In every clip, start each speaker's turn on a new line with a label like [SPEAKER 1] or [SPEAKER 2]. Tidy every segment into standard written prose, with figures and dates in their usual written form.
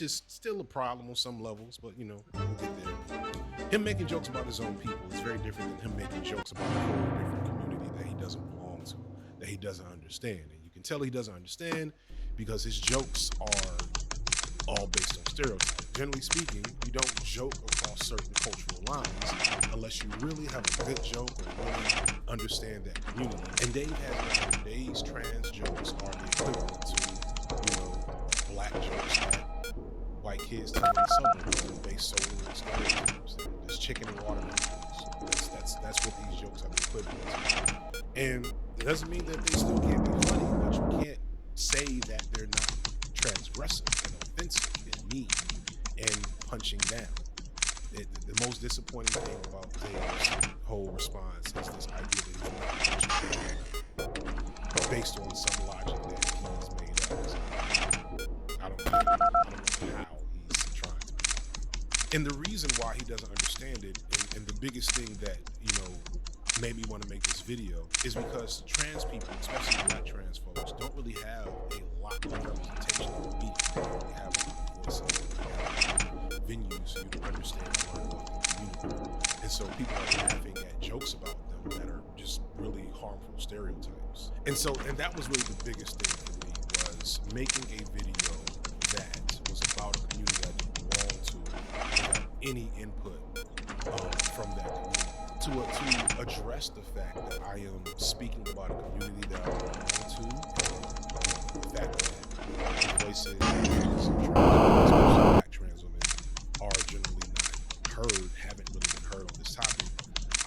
[SPEAKER 1] is still a problem on some levels, but you know, we'll get there. Him making jokes about his own people is very different than him making jokes about a whole different community that he doesn't belong to, that he doesn't understand. And you can tell he doesn't understand because his jokes are all based on stereotypes. Generally speaking, you don't joke across certain cultural lines unless you really have a good joke or really understand that community. And Dave has mentioned Dave's trans jokes are the equivalent to, you know, black jokes that white kids tell in the suburbs and based solely on stereotypes. There's chicken and watermelon. That's what these jokes are the equivalent to. And it doesn't mean that they still can't be funny, but you can't say that they're not transgressive and offensive and mean and punching down. The most disappointing thing about Dave's whole response is this idea that he's not punching down based on some logic that he's made up. I don't know how he's trying to be. And the reason why he doesn't understand it, and the biggest thing that, you know, made me want to make this video is because trans people, especially black trans folks, don't really have a lot of representation in the media. They don't really have a lot of voices. They don't have venues for you to understand and learn about the community. And so people are laughing at jokes about them that are just really harmful stereotypes. And that was really the biggest thing for me, was making a video that was about a community I didn't belong to without any input from that community. To address the fact that I am speaking about a community that I belong to, and the fact that the voices of trans women, especially black trans women, are generally not heard, haven't really been heard on this topic.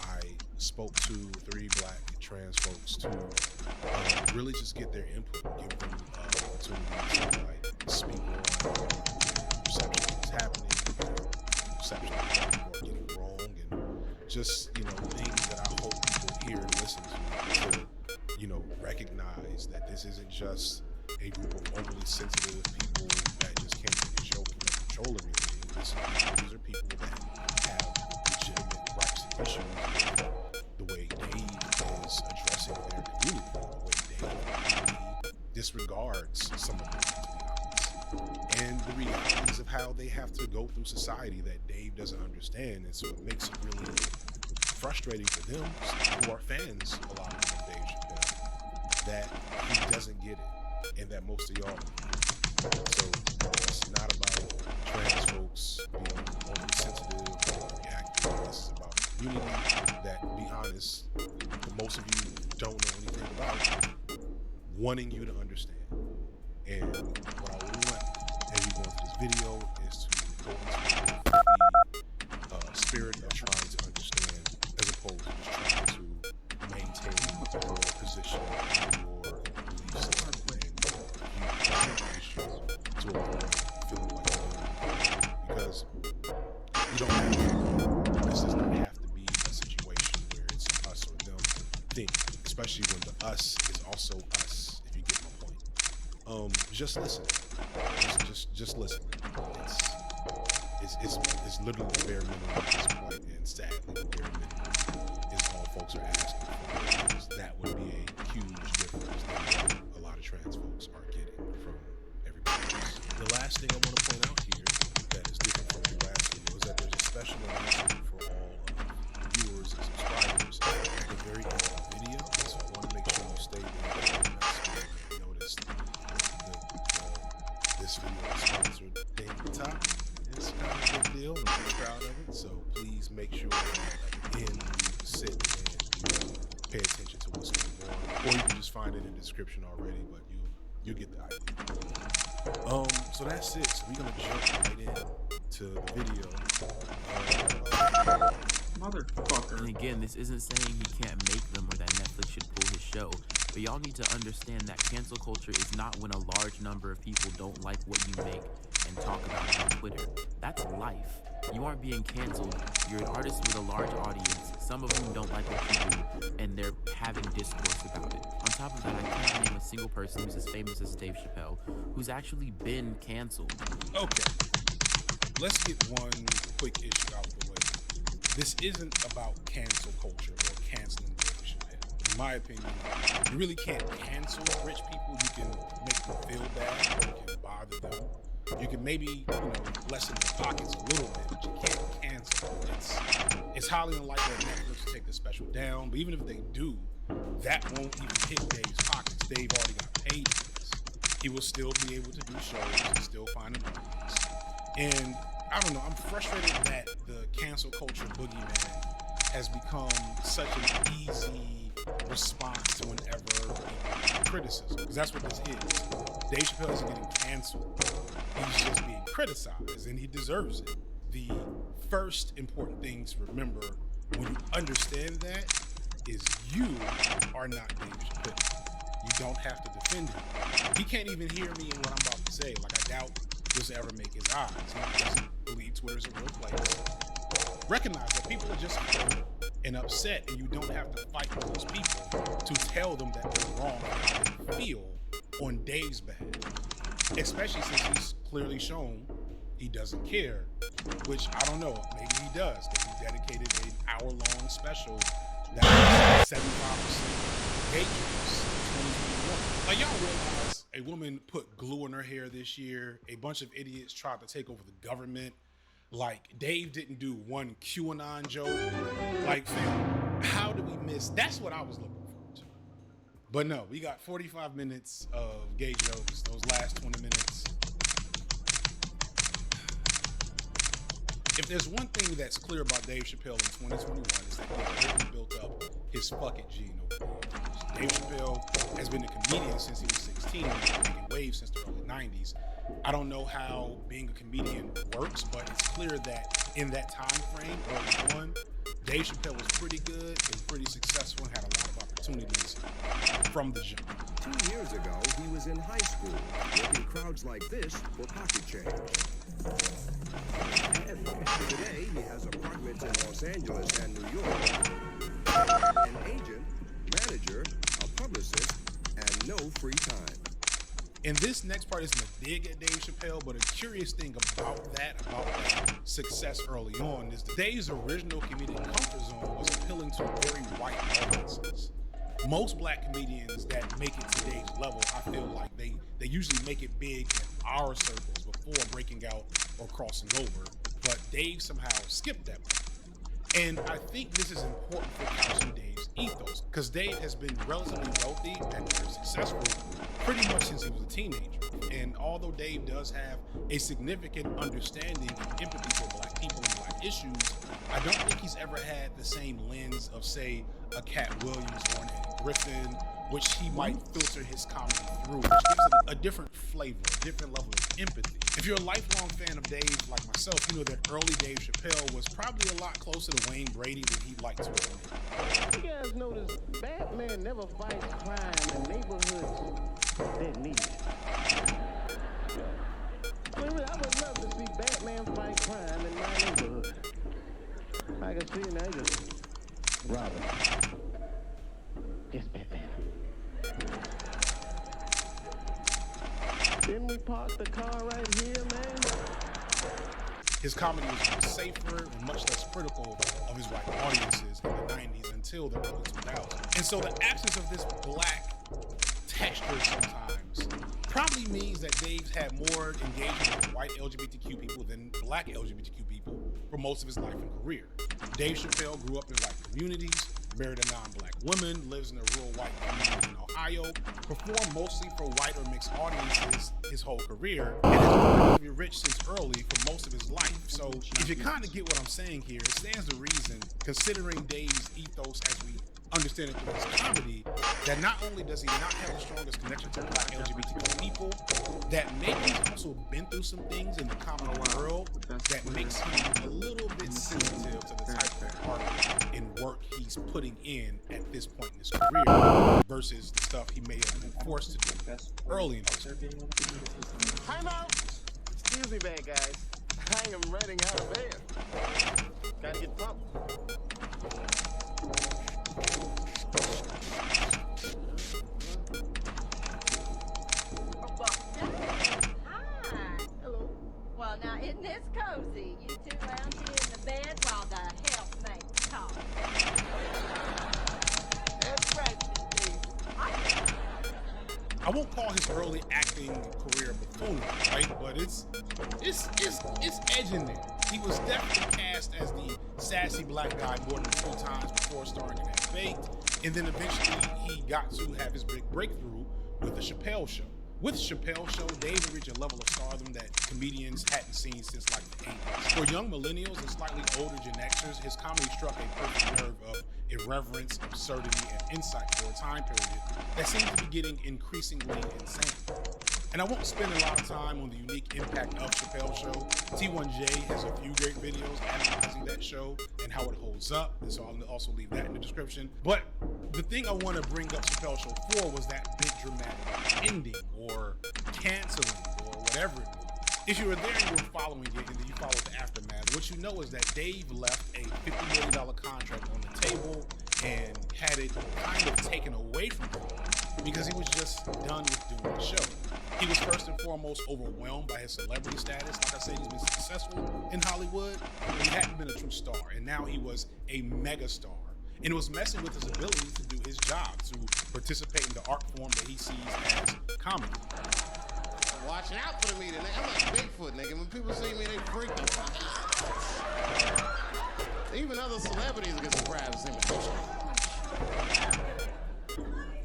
[SPEAKER 1] I spoke to 3 black trans folks to really just get their input, give them opportunity to like speak on perception of what's happening, perception of what people are getting wrong, and just, you know, things that I hope people hear and listen to, you know, recognize that this isn't just a group of overly sensitive people that just can't take a joke and control everything. These are people that have legitimate rights and issues with the way Dave is addressing their community, the way Dave disregards some of them, to be honest, and the realities of how they have to go through society that Dave doesn't understand. And so it makes it really frustrating for them who are fans a lot of Dave Chappelle that he doesn't get it, and that most of y'all don't. So it's not about trans folks being overly sensitive or reactive. This is about a community that, to be honest, most of you don't know anything about, wanting you to understand. And what I want as we go into this video is to go into the spirit of trying to understand, as opposed to just trying to maintain your position or belief system and your issues to avoid feeling like you're, because you don't have to, this does not have to be a situation where it's us or them thing, especially when the us is also us, if you get my point. Just listen. Just listen. It's literally the bare minimum at this point, and sadly the bare minimum is all folks are asking for, because that would be a huge difference than what a lot of trans folks are getting from everybody else. The last thing I want to point out here that is different from the last video is that there's a special announcement for all viewers and subscribers at the very end of the video, so I want to make sure you stay there. Notice this video is sponsored at the top. It's kind of a big deal. I'm pretty proud of it. So please make sure that at the end you sit and you pay attention to what's going on. Or you can just find it in the description already, but you'll get the idea. So that's it. So we're gonna jump right in to the video.
[SPEAKER 2] Motherfucker. And again, this isn't saying he can't make them or that Netflix should pull his show. But y'all need to understand that cancel culture is not when a large number of people don't like what you make and talk about it on Twitter. That's life. You aren't being canceled. You're an artist with a large audience, some of whom don't like what you do, and they're having discourse about it. On top of that, I can't name a single person who's as famous as Dave Chappelle who's actually been canceled.
[SPEAKER 1] Okay, let's get one quick issue out the way. This isn't about cancel culture or canceling Dave Chappelle. In my opinion, you really can't cancel rich people. You can make them feel bad, or you can bother them, You can maybe, lessen the pockets a little bit, but you can't cancel. It's highly unlikely that Netflix will take the special down, but even if they do, that won't even hit Dave's pockets. Dave already got paid for this. He will still be able to do shows and still find an audience. And I don't know, I'm frustrated that the cancel culture boogeyman has become such an easy response to whenever criticism, because that's what this is. Dave Chappelle isn't getting canceled. He's just being criticized, and he deserves it. The first important thing to remember when you understand that is you are not Dave Chappelle. You don't have to defend him. He can't even hear me in what I'm about to say. Like, I doubt this will ever make his eyes. He doesn't believe Twitter's a real place. Recognize that people are just hurt and upset, and you don't have to fight with those people to tell them that they're wrong and how they feel on Dave's behalf. Especially since he's clearly shown he doesn't care, which I don't know, maybe he does, because he dedicated an hour-long special that was 75% engagement in 2021. Like, y'all realize a woman put glue in her hair this year, a bunch of idiots tried to take over the government. Like, Dave didn't do one QAnon joke. Like, fam, how do we miss? That's what I was looking forward to. But no, we got 45 minutes of gay jokes, those last 20 minutes. If there's one thing that's clear about Dave Chappelle in 2021, is that he's really built up his fucking gene over the years. Dave Chappelle has been a comedian since he was 16 and making waves since the early 90s. I don't know how being a comedian works, but it's clear that in that time frame, early on, Dave Chappelle was pretty good and pretty successful and had a lot of opportunities from the jump.
[SPEAKER 3] 2 years ago, he was in high school, working crowds like this for pocket change. And today, he has apartments in Los Angeles and New York, an agent, manager, a publicist, and no free time.
[SPEAKER 1] And this next part isn't a dig at Dave Chappelle, but a curious thing about that success early on is that Dave's original comedic comfort zone was appealing to very white audiences. Most black comedians that make it to Dave's level, I feel like they usually make it big in our circles before breaking out or crossing over, but Dave somehow skipped that part. And I think this is important for couching Dave's ethos, because Dave has been relatively wealthy and very successful pretty much since he was a teenager. And although Dave does have a significant understanding and empathy for black people and black issues, I don't think he's ever had the same lens of, say, a Cat Williams or an Eddie Griffin, which he might filter his comedy through, which gives it a different flavor, a different level of empathy. If you're a lifelong fan of Dave, like myself, you know that early Dave Chappelle was probably a lot closer to Wayne Brady than he'd like to admit.
[SPEAKER 4] You guys notice Batman never fights crime in neighborhoods that need it. I would love to see Batman fight crime in my neighborhood. I can see now just Robin. Yes, Batman. Didn't we park the car right here, man?
[SPEAKER 1] His comedy was much safer and much less critical of his white audiences in the 90s until the early 2000s. And so the absence of this black texture sometimes probably means that Dave's had more engagement with white LGBTQ people than black LGBTQ people for most of his life and career. Dave Chappelle grew up in white communities, married a non-black woman, lives in a rural white community in Ohio, performed mostly for white or mixed audiences his whole career, and has been relatively rich since early for most of his life. So if you kind of get what I'm saying here, it stands to reason, considering Dave's ethos as we understand it through his comedy, that not only does he not have the strongest connection to black LGBTQ people, that maybe he's also been through some things in the comedy world that makes him a little bit sensitive to the type of art and work he's putting in at this point in his career versus the stuff he may have been forced to do early in his career.
[SPEAKER 4] Time out! Excuse me, bad guys. I am running out of air. Gotta get pumped.
[SPEAKER 5] Hello. Well, now, isn't this cozy? You two lounging in the bed while the helpmates talk.
[SPEAKER 4] That's right, Steve.
[SPEAKER 1] I won't call his early acting career buffoonery, right? But it's edge in there. He was definitely cast as the sassy black guy more than 3 times before starring in Half Baked, and then eventually he got to have his big breakthrough with the Chappelle Show. With Chappelle Show, Dave reached a level of stardom that comedians hadn't seen since like the 80s. For young millennials and slightly older Gen Xers, his comedy struck a perfect nerve of irreverence, absurdity, and insight for a time period that seemed to be getting increasingly insane. And I won't spend a lot of time on the unique impact of Chappelle Show. T1J has a few great videos analyzing that show and how it holds up, and so I'll also leave that in the description. But the thing I want to bring up Chappelle Show for was that big dramatic ending or canceling or whatever it was. If you were there and you were following it and then you followed the aftermath, what you know is that Dave left a $50 million contract on the table and had it kind of taken away from him because he was just done with doing the show. He was first and foremost overwhelmed by his celebrity status. Like I said, he's been successful in Hollywood, but he hadn't been a true star, and now he was a mega star. And it was messing with his ability to do his job, to participate in the art form that he sees as comedy.
[SPEAKER 6] Watching out for me today. I'm like Bigfoot, nigga. When people see me, they freaking. Even other celebrities get surprised to see me.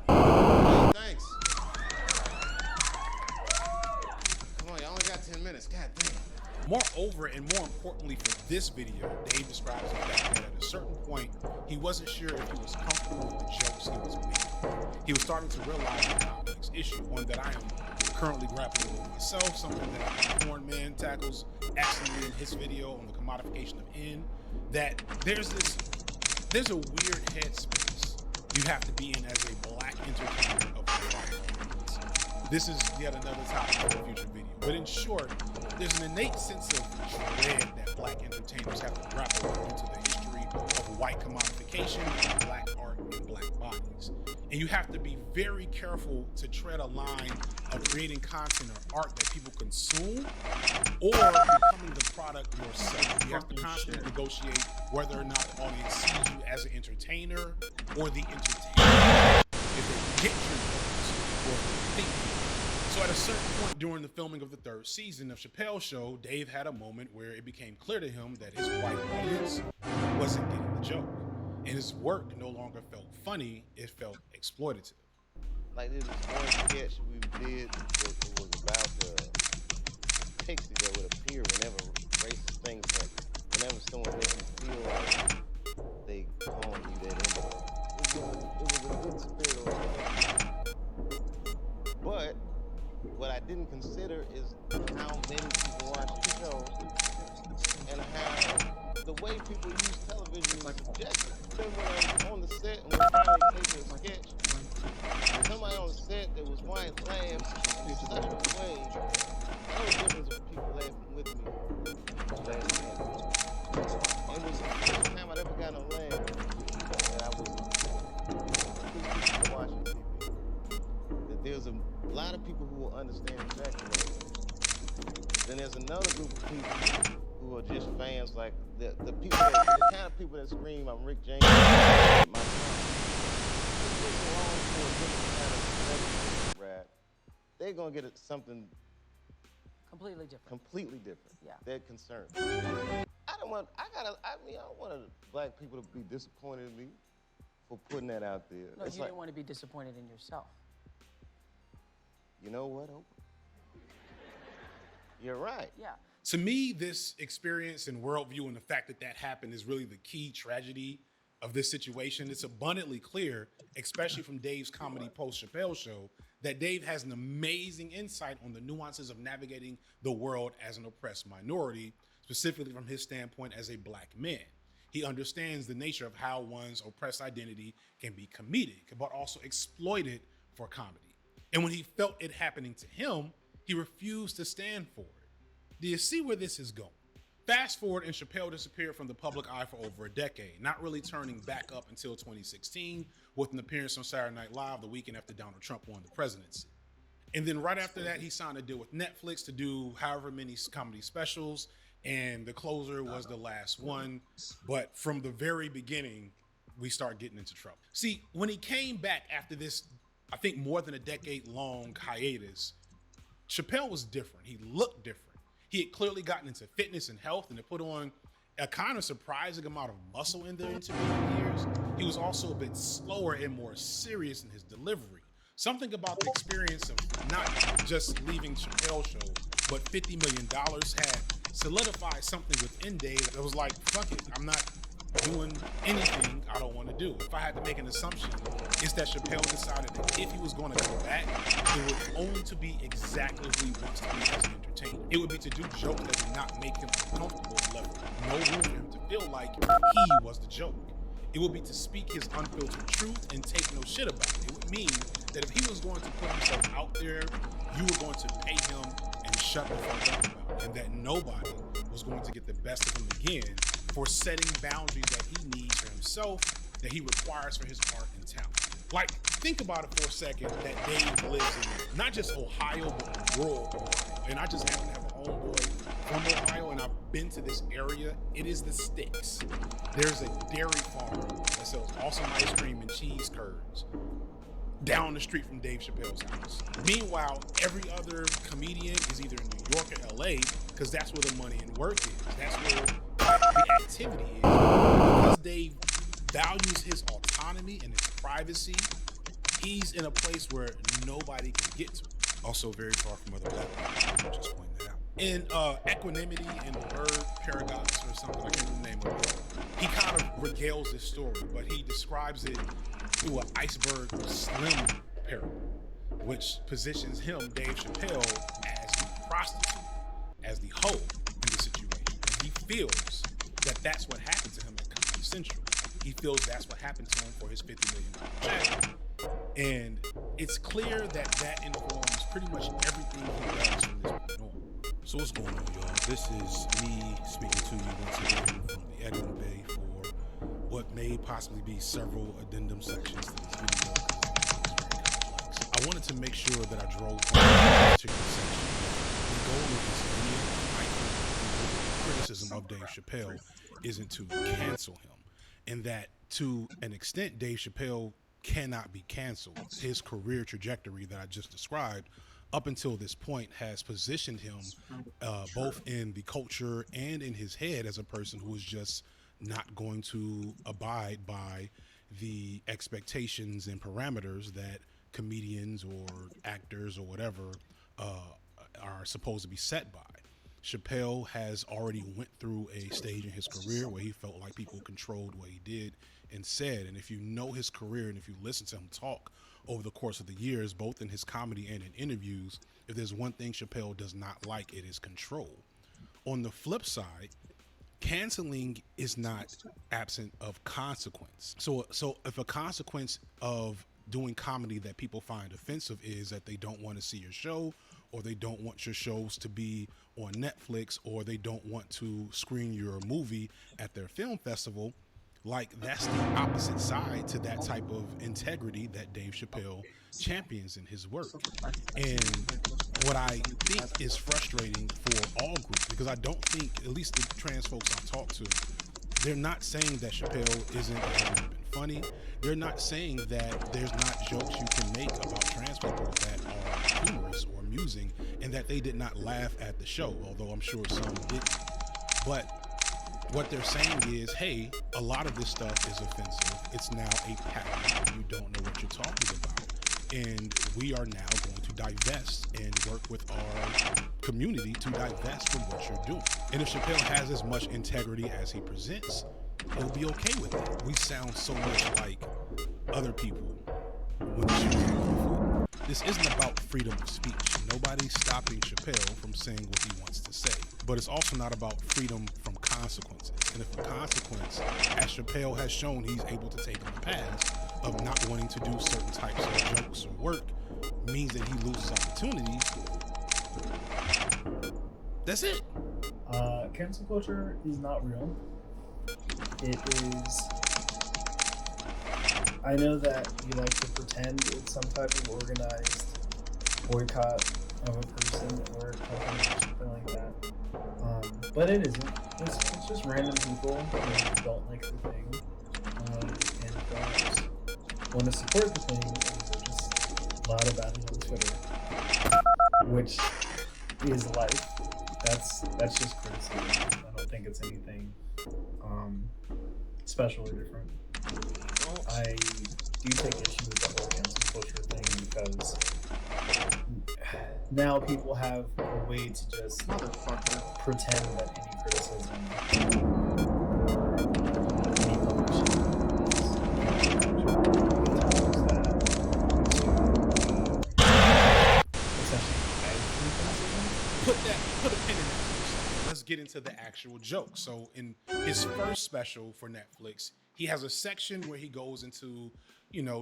[SPEAKER 6] Hey, thanks. Come on, you only got 10 minutes. God damn.
[SPEAKER 1] Moreover, and more importantly for this video, Dave describes the fact that at a certain point, he wasn't sure if he was comfortable with the jokes he was making. He was starting to realize the complex issue, one that I am currently grappling with myself, something that Porn Man tackles excellently in his video on the commodification of N, that there's a weird headspace you have to be in as a black entertainer of the white audience. This is yet another topic for a future video. But in short, there's an innate sense of dread that black entertainers have to grapple with into the history of white commodification of black art and black bodies. And you have to be very careful to tread a line of creating content or art that people consume or becoming the product yourself. You have to constantly negotiate whether or not the audience sees you as an entertainer or the entertainer, if they get your jokes or if they think you. So at a certain point during the filming of the 3rd season of Chappelle Show, Dave had a moment where it became clear to him that his white audience wasn't getting the joke. And his work no longer felt funny, it felt exploitative.
[SPEAKER 6] Like this one sketch we did that was about the pixie that would appear whenever racist things happen. Whenever someone makes you feel like they calling you that anyway. It was a good spirit on it. But what I didn't consider is how many people watch the show and how the way people use television is subjective. Remember when I was on the set and we finally taking a sketch, somebody on the set that was white laughed in such a way. There was a difference of people laughing with me. It was the first time I'd ever gotten a laugh that I was watching TV. That there's a lot of people who will understand exactly what it is. Then there's another group of people who are just fans, like the people that, the kind of people that scream, "I'm Rick James." My they're gonna get something
[SPEAKER 7] completely different.
[SPEAKER 6] Completely different.
[SPEAKER 7] Yeah.
[SPEAKER 6] They're concerned. I don't want black people to be disappointed in me for putting that out there.
[SPEAKER 7] No, you didn't want to be disappointed in yourself.
[SPEAKER 6] You know what, Oprah? You're right.
[SPEAKER 7] Yeah.
[SPEAKER 1] To me, this experience and worldview and the fact that that happened is really the key tragedy of this situation. It's abundantly clear, especially from Dave's comedy post-Chappelle Show, that Dave has an amazing insight on the nuances of navigating the world as an oppressed minority, specifically from his standpoint as a black man. He understands the nature of how one's oppressed identity can be comedic, but also exploited for comedy. And when he felt it happening to him, he refused to stand for it. Do you see where this is going? Fast forward, and Chappelle disappeared from the public eye for over a decade, not really turning back up until 2016 with an appearance on Saturday Night Live the weekend after Donald Trump won the presidency. And then right after that, he signed a deal with Netflix to do however many comedy specials, and The Closer was the last one. But from the very beginning, we start getting into trouble. See, when he came back after this I think more than a decade-long hiatus, Chappelle was different. He looked different. He had clearly gotten into fitness and health, and to put on a kind of surprising amount of muscle in their intervening years. He was also a bit slower and more serious in his delivery. Something about the experience of not just leaving Chappelle's show, but $50 million had solidified something within Dave that was like, fuck it, I'm not doing anything I don't want to do. If I had to make an assumption, it's that Chappelle decided that if he was going to come back, it would only to be exactly who he wants to be as an entertainer. It would be to do jokes that would not make him uncomfortable and left no room for him to feel like he was the joke. It would be to speak his unfiltered truth and take no shit about it. It would mean that if he was going to put himself out there, you were going to pay him and shut the fuck up about it, and that nobody was going to get the best of him again for setting boundaries that he needs for himself, that he requires for his art and talent. Like, think about it for a second that Dave lives in not just Ohio, but rural Ohio. And I just happen to have a homeboy from Ohio, and I've been to this area. It is the sticks. There's a dairy farm that sells awesome ice cream and cheese curds down the street from Dave Chappelle's house. Meanwhile, every other comedian is either in New York or LA, because that's where the money and work is. That's where the activity is. Because Dave values his autonomy and his privacy, he's in a place where nobody can get to. Also very far from other black people, just pointing that out. In Equanimity and the Bird Paradox or something, I can't remember the name of it, he kind of regales this story, but he describes it through an iceberg slim parable, which positions him, Dave Chappelle, as the prostitute, as the hoe in the situation. And he feels that that's what happened to him at Comedy Central. He feels that's what happened to him for his $50 million check. And it's clear that that informs pretty much everything he does from this point on. So what's going on, y'all? This is me speaking to you once again from the editing bay for what may possibly be several addendum sections to this video. I wanted to make sure that I drove home a particular section. The goal of this video, criticism of Dave Chappelle, isn't to cancel him. And that to an extent, Dave Chappelle cannot be canceled. His career trajectory that I just described up until this point has positioned him both in the culture and in his head as a person who is just not going to abide by the expectations and parameters that comedians or actors or whatever are supposed to be set by. Chappelle has already went through a stage in his career where he felt like people controlled what he did and said. And if you know his career and if you listen to him talk over the course of the years, both in his comedy and in interviews, if there's one thing Chappelle does not like, it is control. On the flip side, canceling is not absent of consequence. So if a consequence of doing comedy that people find offensive is that they don't want to see your show, or they don't want your shows to be on Netflix, or they don't want to screen your movie at their film festival, like that's the opposite side to that type of integrity that Dave Chappelle champions in his work. And what I think is frustrating for all groups, because I don't think, at least the trans folks I've talked to, they're not saying that Chappelle hasn't been funny. They're not saying that there's not jokes you can make about trans people that are humorous or amusing, and that they did not laugh at the show, although I'm sure some did. But what they're saying is, hey, a lot of this stuff is offensive. It's now a pattern. You don't know what you're talking about. And we are now going to divest and work with our community to divest from what you're doing. And if Chappelle has as much integrity as he presents, he'll be okay with it. We sound so much like other people when the shoes are on the foot. This isn't about freedom of speech. Nobody's stopping Chappelle from saying what he wants to say. But it's also not about freedom from consequences. And if a consequence, as Chappelle has shown, he's able to take on the path of not wanting to do certain types of jokes or work, means that he loses opportunities. That's it.
[SPEAKER 8] Cancel culture is not real. It is. I know that you like to pretend it's some type of organized boycott of a person or a company or something like that. But it isn't. It's just random people who don't like the thing and don't want to support the thing and just lot about it on Twitter, which is life. That's just criticism. I don't think it's anything special or different. I do take issue with the whole cancel culture thing because now people have a way to just pretend that any criticism or any publishing
[SPEAKER 1] Put a pin in that. Let's get into the actual joke. So in his first special for Netflix, he has a section where he goes into,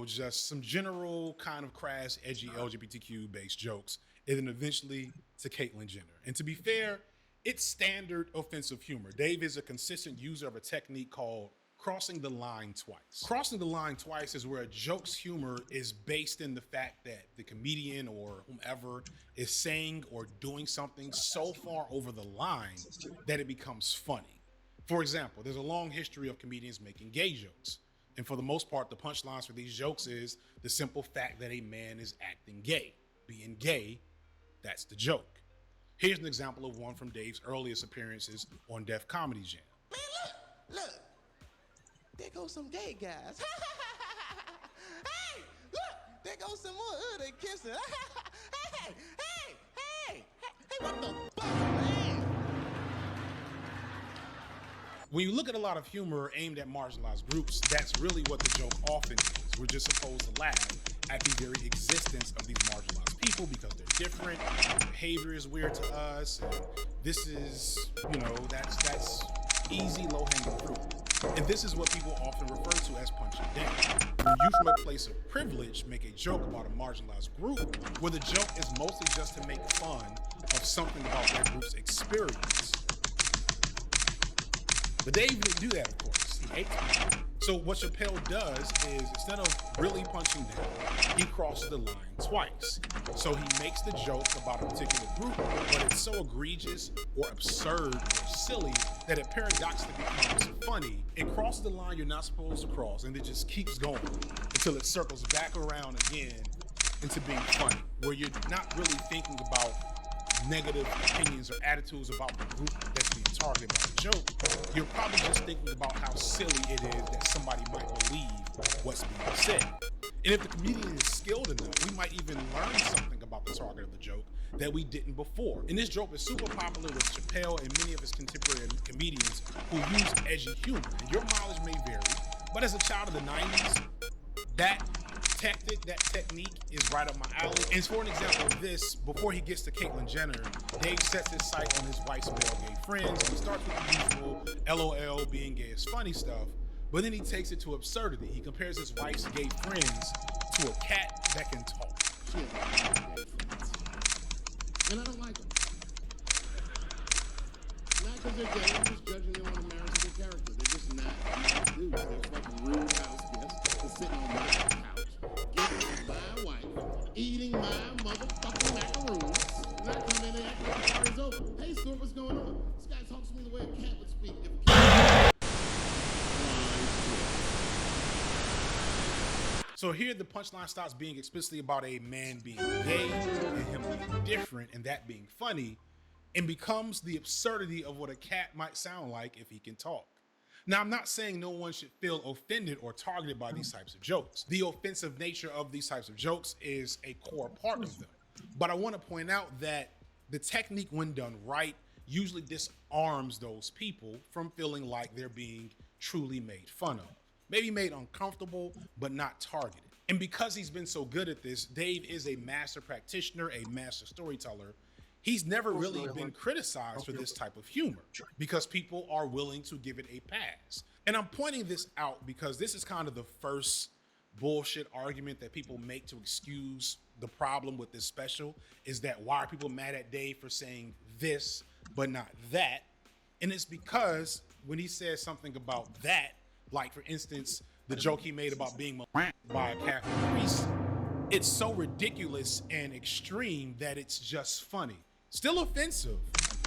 [SPEAKER 1] just some general kind of crass, edgy LGBTQ based jokes, and then eventually to Caitlyn Jenner. And to be fair, it's standard offensive humor. Dave is a consistent user of a technique called crossing the line twice. Crossing the line twice is where a joke's humor is based in the fact that the comedian or whomever is saying or doing something so far over the line that it becomes funny. For example, there's a long history of comedians making gay jokes. And for the most part, the punchlines for these jokes is the simple fact that a man is acting gay. Being gay, that's the joke. Here's an example of one from Dave's earliest appearances on Def Comedy Jam.
[SPEAKER 9] Man, look. There goes some gay guys. Hey, look, there goes some more hood kissing. Hey, what the fuck, man?
[SPEAKER 1] When you look at a lot of humor aimed at marginalized groups, that's really what the joke often is. We're just supposed to laugh at the very existence of these marginalized people because they're different, their behavior is weird to us, and this is, that's easy, low-hanging fruit. And this is what people often refer to as punching down. When you, from a place of privilege, make a joke about a marginalized group, where the joke is mostly just to make fun of something about their group's experience. But Dave didn't do that, of course. He hates it. So what Chappelle does is, instead of really punching down, he crosses the line twice. So he makes the joke about a particular group, but it's so egregious or absurd or silly that it paradoxically becomes funny. It crosses the line you're not supposed to cross, and it just keeps going until it circles back around again into being funny, where you're not really thinking about negative opinions or attitudes about the group that's being targeted by the joke. You're probably just thinking about how silly it is that somebody might believe what's being said. And if the comedian is skilled enough, we might even learn something about the target of the joke that we didn't before. And this joke is super popular with Chappelle and many of his contemporary comedians who use edgy humor. And your mileage may vary, but as a child of the 90s, that technique is right up my alley. And for an example of this, before he gets to Caitlyn Jenner, Dave sets his sight on his wife's male gay friends, and he starts with the usual LOL, being gay is funny stuff, but then he takes it to absurdity. He compares his wife's gay friends to a cat that can talk.
[SPEAKER 9] She has a lot of gay friends. And I don't like them. Not because they're gay, I'm just judging them on the merits of their character. They're just not nice dudes. They're fucking rude house guests. They're sitting on my couch, getting my wife, eating my motherfucking macaroons. And I come in and act like the party's over. Hey, Stuart, what's going on? This guy talks to me the way a cat would speak if a cat...
[SPEAKER 1] So here the punchline stops being explicitly about a man being gay and him being different and that being funny, and becomes the absurdity of what a cat might sound like if he can talk. Now, I'm not saying no one should feel offended or targeted by these types of jokes. The offensive nature of these types of jokes is a core part of them. But I want to point out that the technique, when done right, usually disarms those people from feeling like they're being truly made fun of. Maybe made uncomfortable, but not targeted. And because he's been so good at this, Dave is a master practitioner, a master storyteller. He's never really been criticized for this type of humor because people are willing to give it a pass. And I'm pointing this out because this is kind of the first bullshit argument that people make to excuse the problem with this special, is that why are people mad at Dave for saying this but not that? And it's because when he says something about that, like for instance, the joke he made about being molested by a Catholic priest, it's so ridiculous and extreme that it's just funny. Still offensive,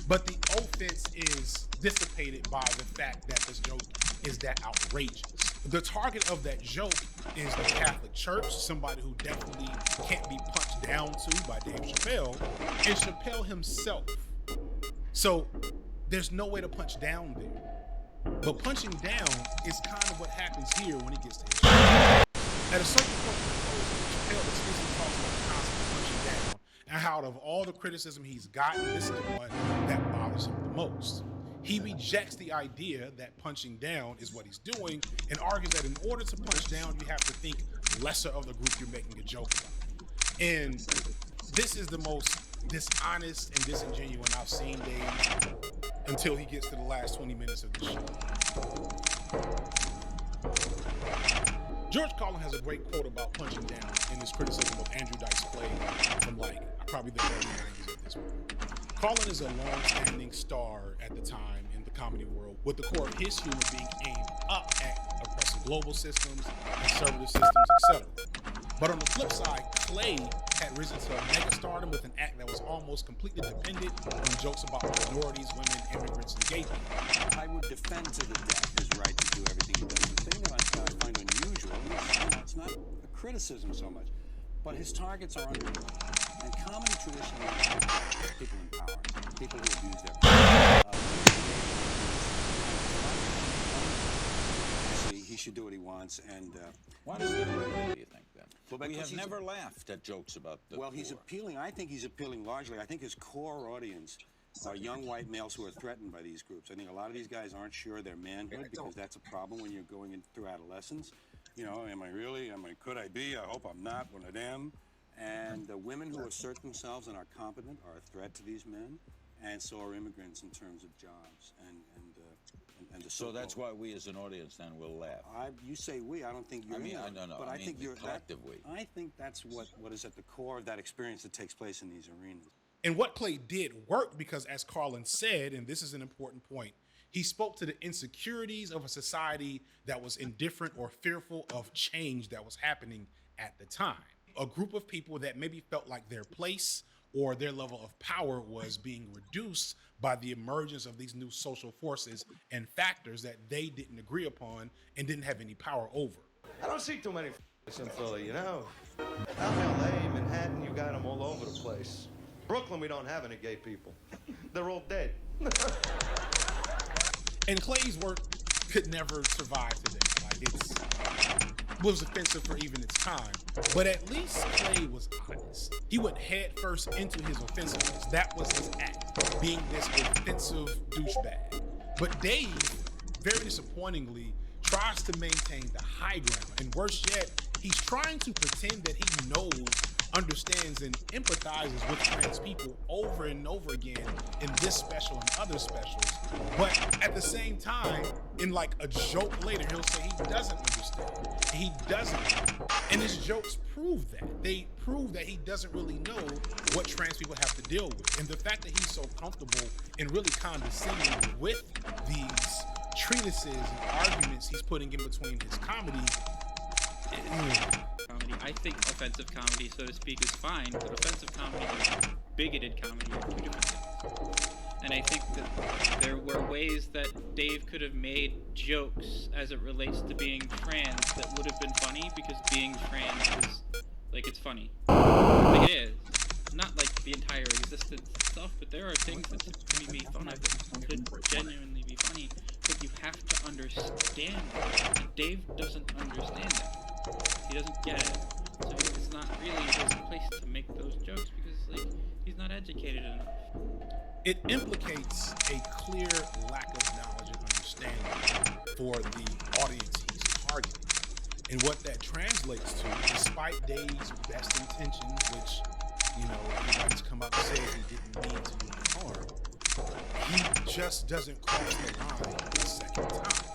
[SPEAKER 1] but the offense is dissipated by the fact that this joke is that outrageous. The target of that joke is the Catholic Church, somebody who definitely can't be punched down to by Dave Chappelle, and Chappelle himself. So there's no way to punch down there. But punching down is kind of what happens here when he gets to his show. At a certain point in the post, Chappelle explicitly talks about the concept of punching down, and how out of all the criticism he's gotten, this is the one that bothers him the most. He rejects the idea that punching down is what he's doing and argues that in order to punch down, you have to think lesser of the group you're making a joke about. And this is the most dishonest and disingenuous I've seen Dave until he gets to the last 20 minutes of the show. George Carlin has a great quote about punching down in his criticism of Andrew Dice Clay from probably the early 90s at this point. Carlin is a long-standing star at the time in the comedy world, with the core of his humor being aimed up at oppressive global systems, conservative systems, etc. But on the flip side, Clay had risen to megastardom with an act that was almost completely dependent on jokes about minorities, women, immigrants, and gay people.
[SPEAKER 10] I would defend to the death his right to do everything he does. The thing that I find unusual is, it's not a criticism so much, but his targets are unusual. And comedy traditionally is people in power, people who abuse their power. He should do what he wants, and
[SPEAKER 11] why does it do you think then?
[SPEAKER 10] Well,
[SPEAKER 11] we have never laughed at jokes about the poor.
[SPEAKER 10] He's appealing. I think he's appealing largely. I think his core audience are young white males who are threatened by these groups. I think a lot of these guys aren't sure their manhood because that's a problem when you're going in through adolescence. You know, am I really? Could I be? I hope I'm not one of them. And the women who assert themselves and are competent are a threat to these men, and so are immigrants in terms of jobs and the
[SPEAKER 11] so that's why we as an audience then will laugh.
[SPEAKER 10] You say we. I don't think you're.
[SPEAKER 11] I don't know.
[SPEAKER 10] But I think you're
[SPEAKER 11] collective we.
[SPEAKER 10] I think that's what is at the core of that experience that takes place in these arenas.
[SPEAKER 1] And what Clay did worked because, as Carlin said, and this is an important point, he spoke to the insecurities of a society that was indifferent or fearful of change that was happening at the time. A group of people that maybe felt like their place or their level of power was being reduced by the emergence of these new social forces and factors that they didn't agree upon and didn't have any power over.
[SPEAKER 12] I don't see too many in Philly, you know. Out in LA, Manhattan, you got them all over the place. Brooklyn, we don't have any gay people. They're all dead.
[SPEAKER 1] And Clay's work could never survive today. It was offensive for even its time. But at least Clay was honest. He went head first into his offensiveness. That was his act, being this offensive douchebag. But Dave, very disappointingly, tries to maintain the high ground. And worse yet, he's trying to pretend that he knows, understands, and empathizes with trans people over and over again in this special and other specials. But at the same time, in like a joke later, he'll say he doesn't understand. He doesn't. And his jokes prove that. They prove that he doesn't really know what trans people have to deal with. And the fact that he's so comfortable and really condescending with these treatises and arguments he's putting in between his comedy.
[SPEAKER 13] I think offensive comedy, so to speak, is fine, but offensive comedy and bigoted comedy are two different things. And I think that there were ways that Dave could have made jokes as it relates to being trans that would have been funny, because being trans is, like, it's funny. Like, it is. Not like the entire existence and stuff, but there are things that can be made fun of that could genuinely be funny, but you have to understand it. And Dave doesn't understand that. He doesn't get it. So it's not really his place to make those jokes because, like, he's not educated enough.
[SPEAKER 1] It implicates a clear lack of knowledge and understanding for the audience he's targeting. And what that translates to, despite Dave's best intentions, which, you know, everybody's come out and said he didn't mean to do harm, he just doesn't cross the line the second time.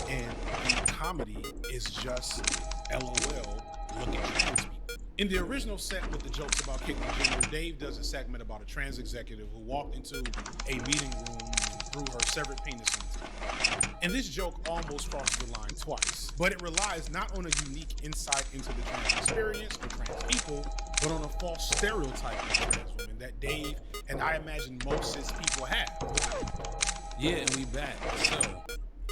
[SPEAKER 1] And the comedy is just LOL, look at trans people. In the original set with the jokes about Caitlyn Jenner, Dave does a segment about a trans executive who walked into a meeting room and threw her severed penis into it. And this joke almost crosses the line twice, but it relies not on a unique insight into the trans experience for trans people, but on a false stereotype of trans women that Dave and I imagine most cis people have.
[SPEAKER 14] Yeah, and we back. So,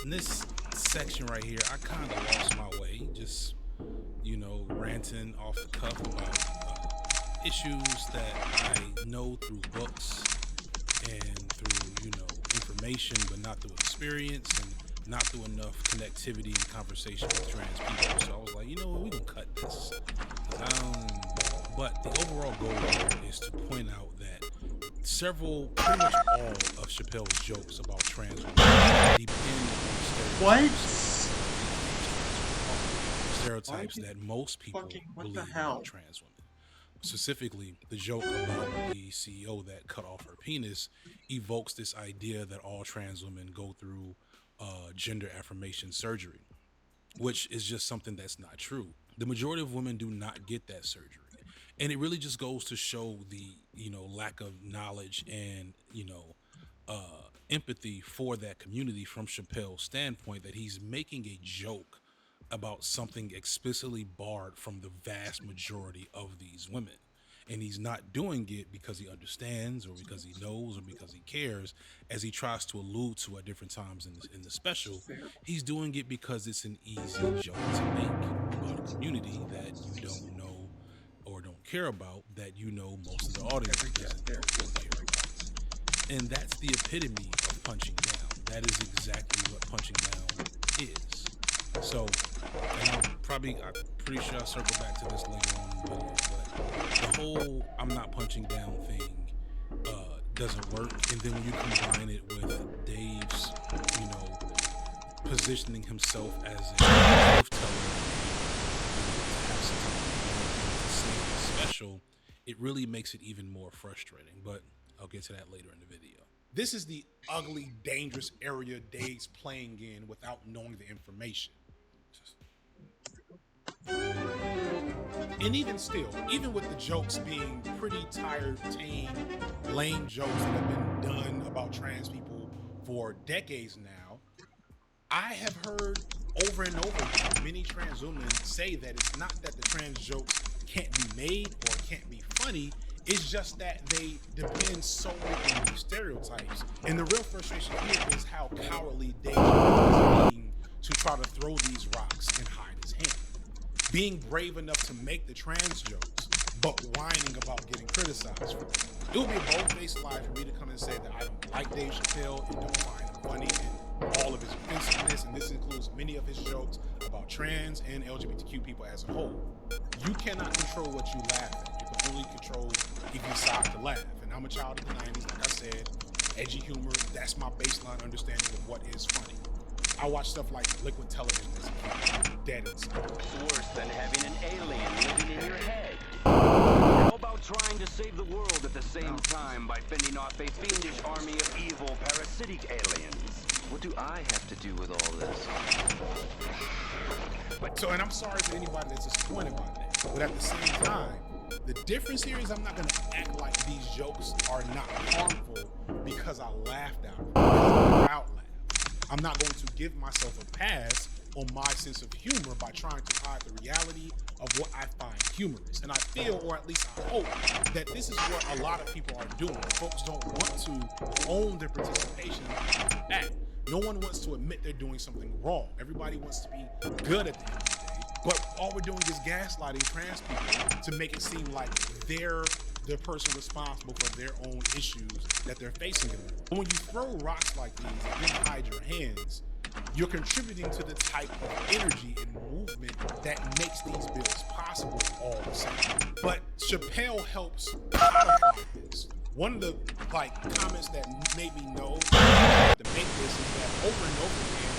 [SPEAKER 14] in this
[SPEAKER 1] section right here, I kind of lost my way. Just, you know, ranting off the cuff about issues that I know through books and through, you know, information, but not through experience and not through enough connectivity and conversation with trans people. So I was like, you know what, we can cut this. But the overall goal here is to point out that pretty much all of Chappelle's jokes about trans women depend on stereotypes that most people believe about trans women. Specifically, the joke about the CEO that cut off her penis evokes this idea that all trans women go through gender affirmation surgery, which is just something that's not true. The majority of women do not get that surgery. And it really just goes to show the, you know, lack of knowledge and, you know, empathy for that community from Chappelle's standpoint, that he's making a joke about something explicitly barred from the vast majority of these women. And he's not doing it because he understands or because he knows or because he cares, as he tries to allude to at different times in the special. He's doing it because it's an easy joke to make about a community that you don't know or don't care about, that you know most of the audience doesn't know or care about. And that's the epitome of punching down. That is exactly what punching down is. So, and I'm pretty sure I'll circle back to this later on in the video, but the whole I'm not punching down thing doesn't work. And then when you combine it with Dave's, you know, positioning himself as a truth teller, to have something to say in the special, it really makes it even more frustrating. But I'll get to that later in the video. This is the ugly, dangerous area Dave's playing in without knowing the information. And even still, even with the jokes being pretty tired, tame, lame jokes that have been done about trans people for decades now, I have heard over and over again many trans women say that it's not that the trans jokes can't be made or can't be funny, it's just that they depend solely on these stereotypes. And the real frustration here is how cowardly Dave is being to try to throw these rocks and hide his hand. Being brave enough to make the trans jokes, but whining about getting criticized for it. It would be a bold-faced lie for me to come and say that I don't like Dave Chappelle and don't find him funny and all of his offensiveness, and this includes many of his jokes about trans and LGBTQ people as a whole. You cannot control what you laugh at. You can only control if you decide to laugh. And I'm a child of the 90s, like I said. Edgy humor, that's my baseline understanding of what is funny. I watch stuff like Liquid Television as a kid, dead inside.
[SPEAKER 14] It's worse than having an alien living in your head. How about trying to save the world at the same time by fending off a fiendish army of evil parasitic aliens? What do I have to do with all this?
[SPEAKER 1] And I'm sorry for anybody that's disappointed by that. But at the same time, the difference here is I'm not going to act like these jokes are not harmful because I laughed at them, because I crowd laughed. I'm not going to give myself a pass on my sense of humor by trying to hide the reality of what I find humorous. And I feel, or at least I hope, that this is what a lot of people are doing. Folks don't want to own their participation in the act. No one wants to admit they're doing something wrong. Everybody wants to be good at the end of the day. But all we're doing is gaslighting trans people to make it seem like they're the person responsible for their own issues that they're facing. But when you throw rocks like these and then hide your hands, you're contributing to the type of energy and movement that makes these bills possible all the same. But Chappelle helps codify this. One of the comments that made me know to make this is that over and over again,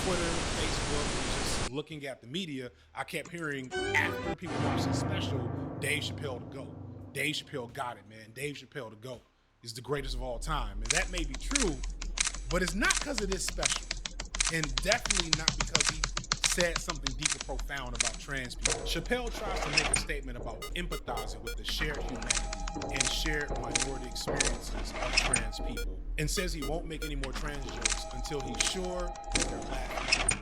[SPEAKER 1] Twitter, Facebook, and just looking at the media, I kept hearing after people watch this special, Dave Chappelle to go. Dave Chappelle got it, man. Dave Chappelle to go. He's the greatest of all time. And that may be true, but it's not because of this special. And definitely not because he said something deep and profound about trans people. Chappelle tries to make a statement about empathizing with the shared humanity and shared minority experiences of trans people, and says he won't make any more trans jokes until he's sure that they're laughing.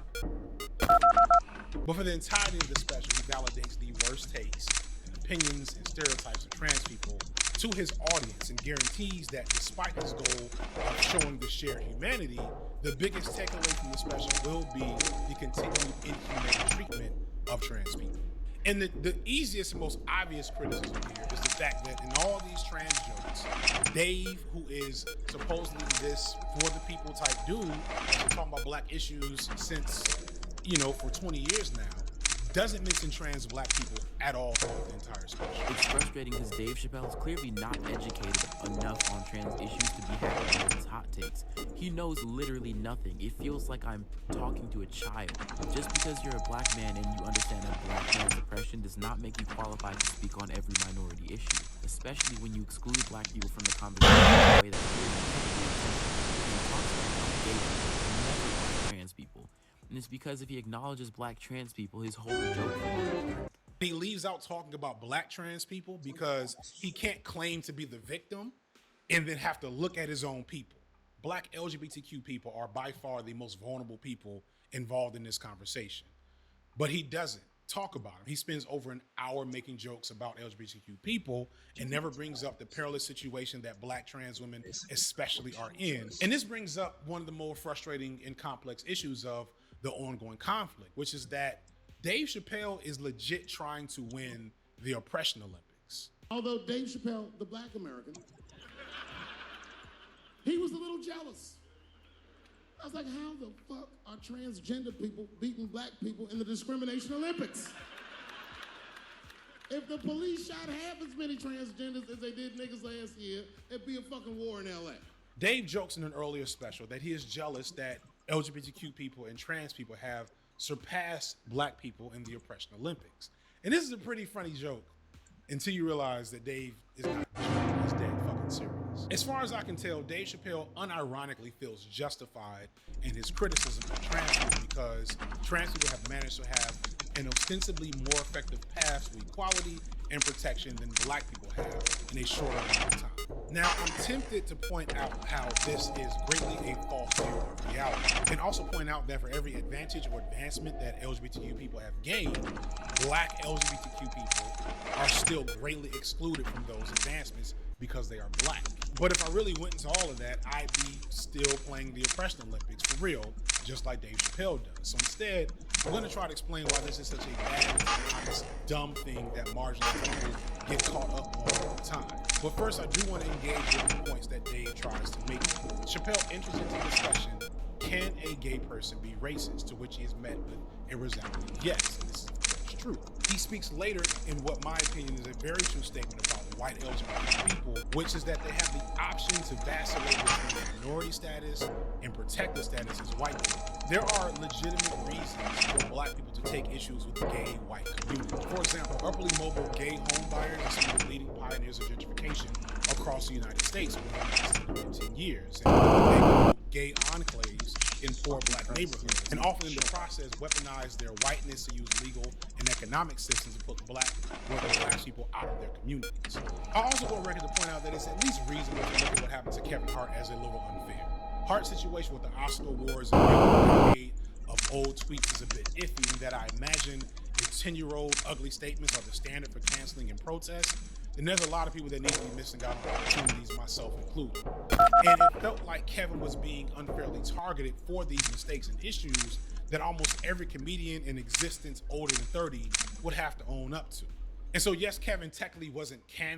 [SPEAKER 1] But for the entirety of the special, he validates the worst takes and opinions and stereotypes of trans people to his audience and guarantees that despite his goal of showing the shared humanity, the biggest takeaway from the special will be the continued inhumane treatment of trans people. And the easiest and most obvious criticism here is the fact that in all these trans jokes, Dave, who is supposedly this for the people type dude, that's been talking about black issues since, for 20 years now, doesn't mention trans black people at all throughout the entire special.
[SPEAKER 2] It's frustrating because Dave Chappelle is clearly not educated enough on trans issues to be happy with his hot takes. He knows literally nothing. It feels like I'm talking to a child. Just because you're a black man and you understand that black man's oppression does not make you qualified to speak on every minority issue, especially when you exclude black people from the conversation in a way that talks about gay people, never black trans people. And it's because if he acknowledges black trans people, his whole joke will work.
[SPEAKER 1] He leaves out talking about black trans people because he can't claim to be the victim and then have to look at his own people. Black LGBTQ people are by far the most vulnerable people involved in this conversation. But he doesn't talk about them. He spends over an hour making jokes about LGBTQ people and never brings up the perilous situation that black trans women especially are in. And this brings up one of the more frustrating and complex issues of the ongoing conflict, which is that Dave Chappelle is legit trying to win the Oppression Olympics.
[SPEAKER 9] Although Dave Chappelle, the black American, he was a little jealous. I was like, how the fuck are transgender people beating black people in the discrimination Olympics? If the police shot half as many transgenders as they did niggas last year, it'd be a fucking war in LA.
[SPEAKER 1] Dave jokes in an earlier special that he is jealous that LGBTQ people and trans people have surpassed black people in the Oppression Olympics. And this is a pretty funny joke until you realize that Dave is not joking, he's dead fucking serious. As far as I can tell, Dave Chappelle unironically feels justified in his criticism of trans people because trans people have managed to have an ostensibly more effective path to equality and protection than black people have in a shorter amount of time. Now, I'm tempted to point out how this is greatly a false view of reality, and also point out that for every advantage or advancement that LGBTQ people have gained, black LGBTQ people are still greatly excluded from those advancements because they are black. But if I really went into all of that, I'd be still playing the Oppression Olympics for real, just like Dave Chappelle does. So instead, I'm going to try to explain why this is such a bad, honest, dumb thing that marginalized people get caught up on all the time. But first, I do want to engage with the points that Dave tries to make. Chappelle enters into discussion, can a gay person be racist? To which he is met with a resounding yes, and this is true. He speaks later in what my opinion is a very true statement about white LGBT people, which is that they have the option to vacillate between minority status and protected status as white people. There are legitimate reasons for black people to take issues with the gay white community. For example, upwardly mobile gay home buyers are some of the leading pioneers of gentrification across the United States over the last 10 years. And they build gay enclaves in poor black neighborhoods, and often in the process weaponize their whiteness to use legal and economic systems to put black working class people out of their communities. I also go on record to point out that it's at least reasonable to look at what happened to Kevin Hart as a little unfair. Hart's situation with the Oscar Awards and the decade of old tweets is a bit iffy in that I imagine if 10-year-old ugly statements are the standard for canceling and protest, then there's a lot of people that need to be missing out on opportunities, myself included. And it felt like Kevin was being unfairly targeted for these mistakes and issues that almost every comedian in existence older than 30 would have to own up to. And so yes, Kevin technically wasn't canceled